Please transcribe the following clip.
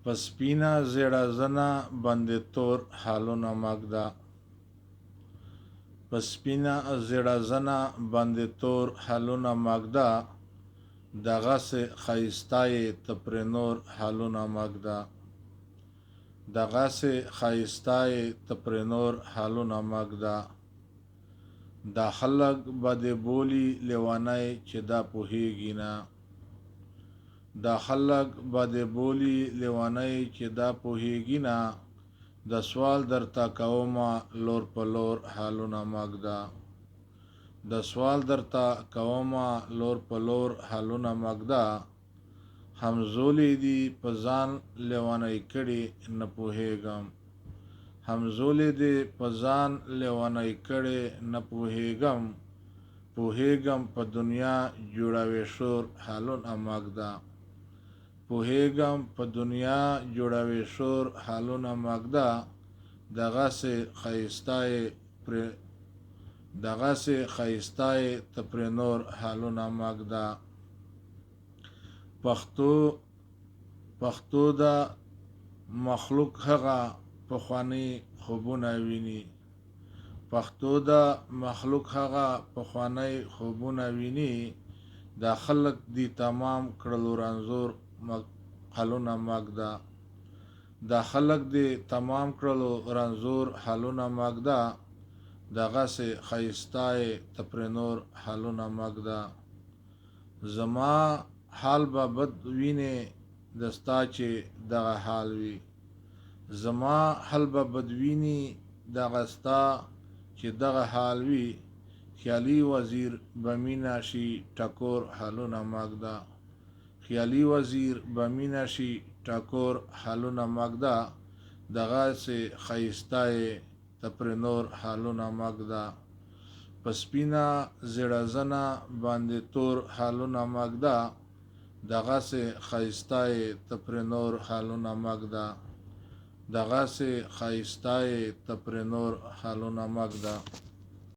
پسپینا زیړه زنه باندې تور حالونه ماږده پسپینا زیړه زنه باندې تور حالونه ماږده دغسې ښایسته یې ته پرې نور حالونه ماږده دغسې ښایسته یې ته پرې نور حالونه ماږده دا خلک به دې بولي لیونی چې دا پوهېږي نه دا خلک به دې بولي لیونی چې دا پوهېږي نه د سوال درته کومه لور په لور حالونه ماږده د سوال درته کومه لور په لور حالونه ماږده همزولي دي په ځان لیونی کړي نه پوهېږم همزولي دي په ځان لیونی کړي نه پوهېږم پوهېږم په دنیا جوړوي شور حالونه ماږده پوهېږم په دنیا جوړوي شور حالونه ماږده دغسې ښایسته یې ته پرې نور حالونه ماږده پښتو د مخلوق هغه پخواني خوبونه ویني پښتو د مخلوق هغه پخوانی خوبونه ویني دا خلک دي تمام کړلو رنځور حالونه ماږده دا خلک دي تمام کړلو رنځور حالونه ماږده دغسې ښایسته یې ته پرې نور حالونه ماږده زما حال به بد وینې د ستا چې دغه حال وي زما حال به بد ویني دغه ستا چې دغه حال وي خیالي وزیر به مینه شي ټکور حالونه ماږده خیالي وزیر به مینه شي ټکور حالونه ماږده دغسې ښایسته یې ته پرې نور حالونه ماږده په سپینه زیړه زنه باندې تور حالونه ماږده دغسې ښایسته یې ته پرې نور حالونه ماږده دغسې ښایسته یې ته پرې نور حالونه ماږده